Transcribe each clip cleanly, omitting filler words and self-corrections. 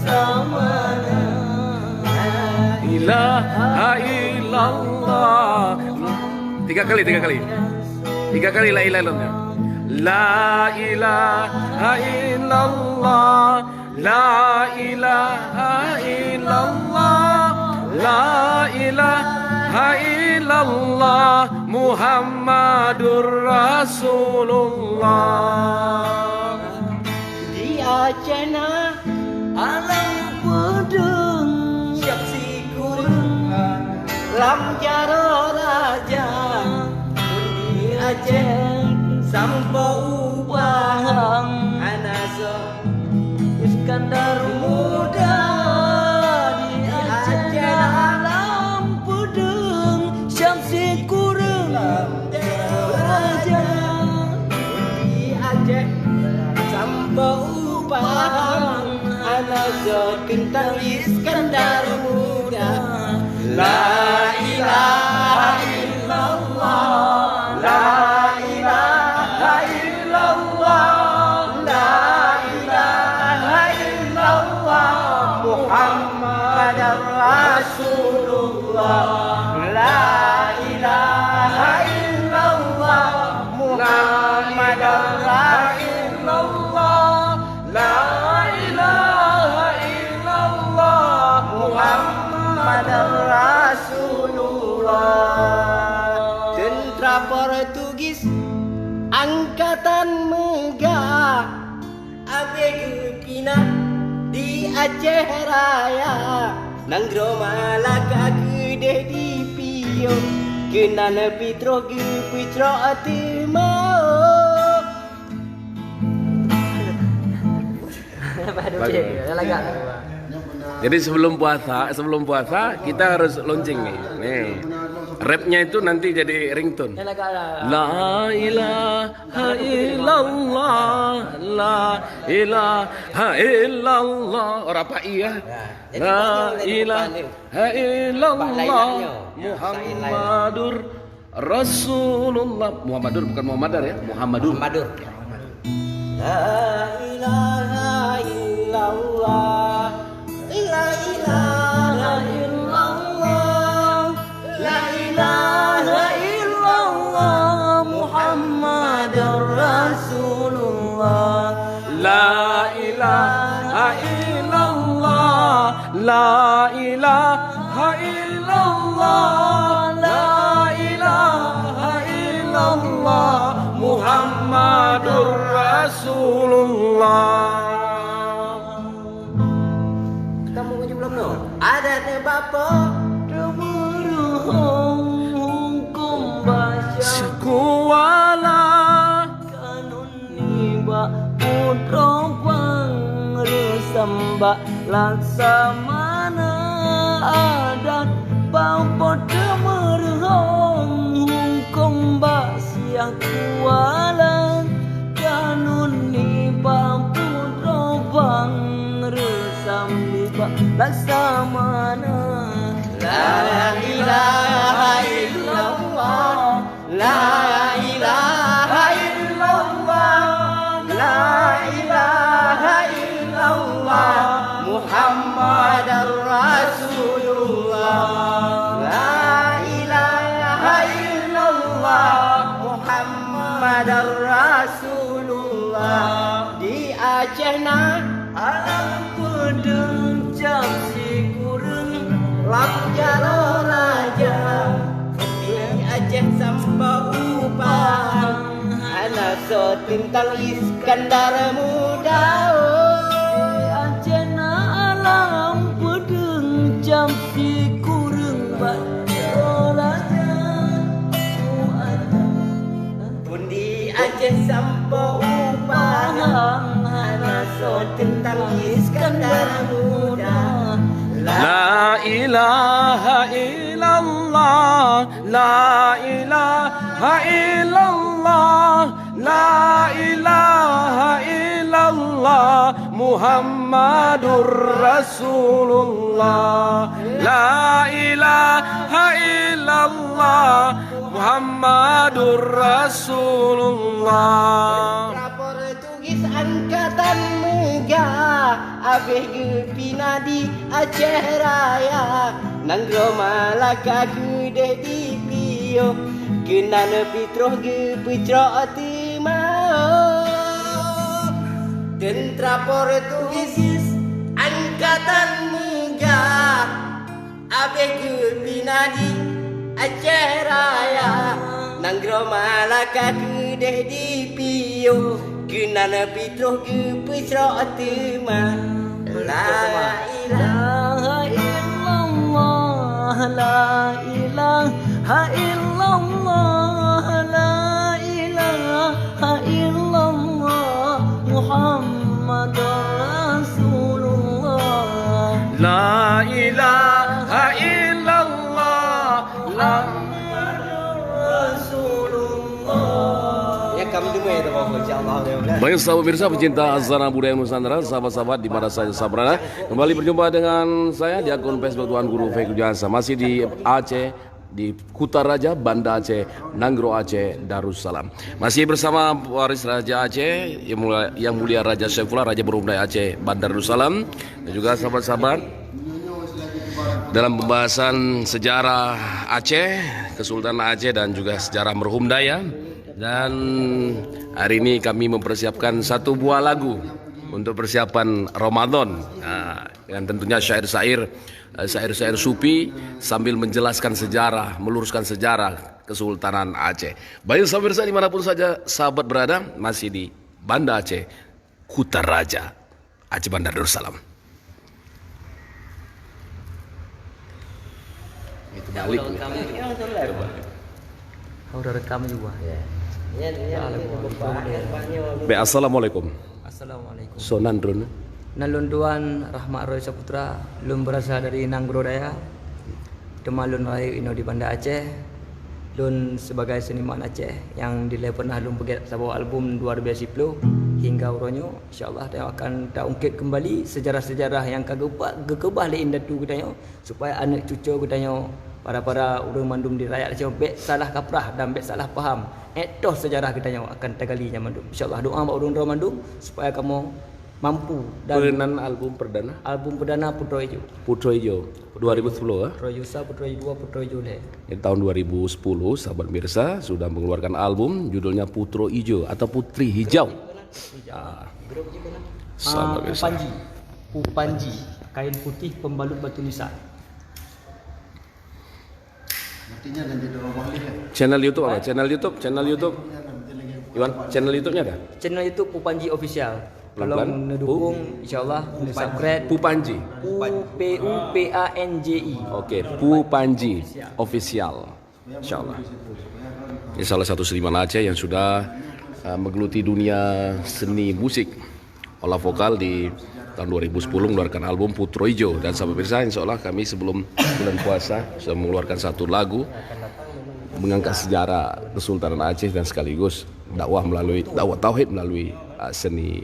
samana. Ilaha illallah. Tiga kali la ilaha illallah. La ilaha illallah, la ilaha illallah, la ilaha illallah, Muhammadur Rasulullah. Di Aceh alam pedeng siap si kurung lam jaro raja di Aceh sampo upahang anaso Iskandar muda di Aceh alam pedeng siap si kurung lam jaro raja di Aceh sampo upahang anaso Kentang Iskandar muda. La ilaha illallah, la ilaha illallah, la ilaha illallah, Muhammadar Rasulullah. La ilaha illallah, Muhammadar Rasulullah. La ilaha illallah, Muhammadar Rasulullah. Tentara Portugis angkatan megah abe kepina di Aceh Raya nanggro malaka gede di Pio kenana pitro ati mau. Jadi sebelum puasa kita harus launching nih. Nih. Rapnya itu nanti jadi ringtone. La ilaha illallah, la ilaha illallah. Orang apa iya? La ilaha illallah, Muhammadur Rasulullah. Muhammadur bukan Muhammadar ya, Muhammadur. La ilaha illallah, la ilaha illallah, la ilaha illallah, Muhammadur Rasulullah. La ilaha illallah, la ilaha illallah, la ilaha illallah, Muhammadur Rasulullah. Kamu kunci belum no? Ada teh bapak kemuruhong hukum baca Kuala kanun niba putra pangresamba laksamana adat bapak kemuruhong hukum baca kuala kanun niba putra pangresamba laksamana. La ilaha illallah, la ilaha illallah, la ilaha illallah, Muhammadar Rasulullah. La ilaha illallah, Muhammadar Rasulullah. Di Aceh na alam pedeng jam si kureng lam jaro raja di Aceh sampai upahang anaso tintang Iskandar muda. Di Aceh na alam pedeng jam si kureng jaro raja pun di Aceh sampai upahang anaso tintang Iskandar muda. La ilaha illallah, la ilaha illallah, la ilaha illallah, Muhammadur Rasulullah. La ilaha illallah, Muhammadur Rasulullah. Portugis angkatan megah abeh ge pinadi Aceh Raya Nanggro Malaka kude di pio Kenana pitroh ge pecro timau Tentra Portugis angkatan megah abeh ge pinadi Aceh Raya Nanggro Malaka kude di pio Kenana pitroh ke pecro timau La ilaha illallah La ilaha illallah La ilaha illallah Muhammadur Rasulullah La ilaha illallah La Ya kami dulu ya teman insyaallah. Baik sahabat pemirsa pecinta Azana Budaya Nusantara, sahabat-sahabat di mana saja berada, kembali berjumpa dengan saya di akun Facebook Tuan Guru Fekul Jasa, masih di Aceh, di Kutaraja, Banda Aceh, Nanggro Aceh, Darussalam. Masih bersama waris Raja Aceh, yang mulia Raja Saifullah, Raja Berumdai Aceh, Bandar Darussalam, dan juga sahabat-sahabat dalam pembahasan sejarah Aceh, Kesultanan Aceh, dan juga sejarah merhum Daya. Dan hari ini kami mempersiapkan satu buah lagu untuk persiapan Ramadan. Nah, dan tentunya syair-syair sufi sambil menjelaskan sejarah, meluruskan sejarah Kesultanan Aceh. Baik sahabat dimanapun saja sahabat berada, masih di Banda Aceh, Kutaraja, Aceh Bandar Darussalam. Itu balik nih. Udah rekam juga. Baik, assalamualaikum. Assalamualaikum. So nandrun. Nalun Tuan Rahmat Roy Saputra, lum berasal dari Nanggro Daya. Temalun rayu ino di Banda Aceh. Lun sebagai seniman Aceh yang pernah lum pegat sebuah album 2010 hingga uronyo. Insyaallah dia akan tak ungkit kembali sejarah-sejarah yang kagubah le indatu kita supaya anak cucu kita para urang mandum di rakyat Aceh bet salah kaprah dan bet salah faham. Etoh sejarah kita akan tegalinya mandum. Insyaallah doa buat urang mandum supaya kamu mampu dan Perenan album perdana Putra Ijo. Putra Ijo 2010 ya. Putra Yusa, Putra Ijo, Putra Ijo le. Di tahun 2010 sahabat mirsa sudah mengeluarkan album judulnya Putra Ijo atau Putri Hijau. Sahabat mirsa. Pupanji, kain putih pembalut batu nisan. Channel YouTube apa? Channel YouTube. Iwan, channel YouTube-nya ada? Channel YouTube Pupanji Official. Kalau Pelan-pelan. mendukung insyaallah subscribe Pupanji. Pupanji. Oke, Pupanji Official. Insyaallah. Ini salah satu seniman Aceh yang sudah menggeluti dunia seni musik. Olah vokal di tahun 2010 mengeluarkan album Putra Ijo. Dan sahabat pemirsa, insyaallah kami sebelum bulan puasa sudah mengeluarkan satu lagu mengangkat sejarah Kesultanan Aceh dan sekaligus dakwah tauhid melalui seni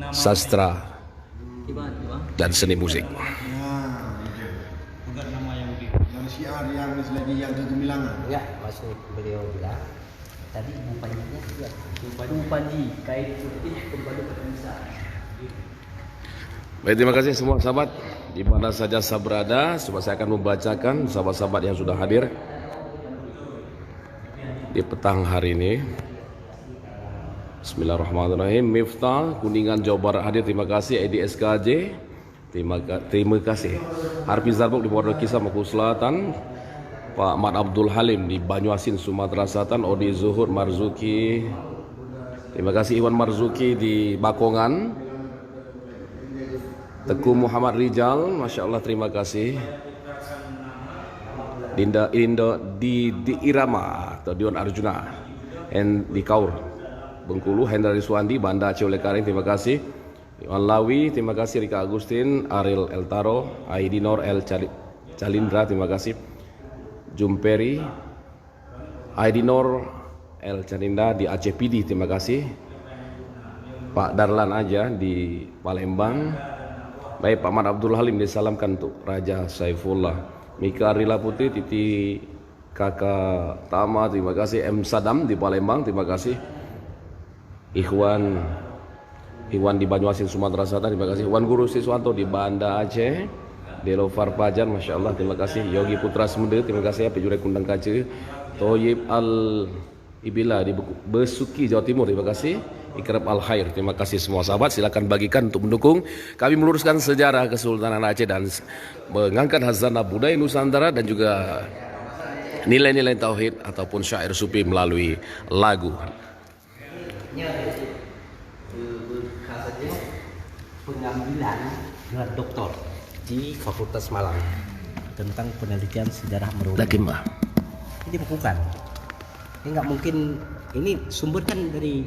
sastra dan seni musik. Yang syiar yang lagi yang kegemilangan. Enggak, maksud beliau bilang tadi Pupanjinya juga. Pupanji, kain putih pembalut batu nisan. Baik, terima kasih semua sahabat di mana saja saya berada. Saya akan membacakan sahabat-sahabat yang sudah hadir di petang hari ini. Bismillahirrahmanirrahim. Miftah Kuningan Jawa Barat hadir, terima kasih. Edi SKJ, terima kasih. Harfi Zarbuk di Purworejo Kisah Maluku Selatan. Pak Mat Abdul Halim di Banyuasin Sumatera Selatan. Odi Zuhur Marzuki, terima kasih. Iwan Marzuki di Bakongan. Teguh Muhammad Rijal, Masya Allah, terima kasih. Dinda di Irama atau Dion Arjuna di Kaur Bengkulu. Hendra Riswandi Banda Aceh Oleh-Karing, terima kasih. Iwan Lawi, terima kasih. Rika Agustin, Ariel Eltaro, Aidinor El Calindra, terima kasih. Jumperi Aidinor El Calindra di Aceh PD, terima kasih. Pak Darlan aja di Palembang. Baik, Pak Mat Abdul Halim disalamkan untuk Raja Saifullah. Mika Rila Putri, Titi Kakak Tama, terima kasih. M Sadam di Palembang, terima kasih. Ikhwan Iwan di Banyuasin Sumatera Selatan, terima kasih. Wan Guru Siswanto di Banda Aceh. Delo Farpajan, Masya Allah, terima kasih. Yogi Putra Semende, terima kasih. Pejurek Kundang Kaca. Toyib Al Ibila di Besuki, Jawa Timur, terima kasih. Ikrab Al Khair, terima kasih semua sahabat. Silakan bagikan untuk mendukung kami meluruskan sejarah Kesultanan Aceh dan mengangkat hazanah budaya Nusantara dan juga nilai-nilai tauhid ataupun syair sufi melalui lagu. Pengambilan gelar doktor di Fakultas Malang tentang penelitian sejarah Meruem. Dakimah. Ini bukan. Ini nggak mungkin. Ini sumber kan dari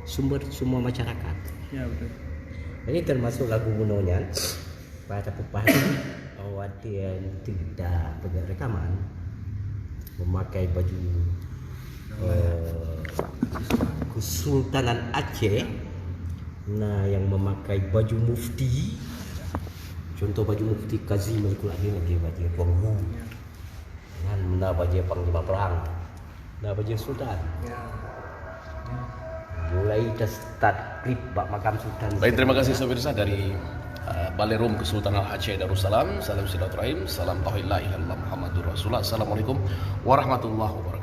sumber semua masyarakat. Ya betul. Ini termasuk lagu Gunonyan. Pada pepahari awadian tidak punya rekaman memakai baju Kesultanan Aceh. Nah, yang memakai baju mufti, contoh baju mufti Kazi Malikul Amin lagi baju Banghu, dan mana baju panglima perang, nah baju sultan. Mulai start klip bak makam sultan. Baik, terima kasih pemirsa dari Balai Rum Kesultanan Aceh Darussalam. Salam silaturahim, salam tauhid la ilaha illallah Muhammadur Rasulullah. Assalamualaikum warahmatullahi wabarakatuh.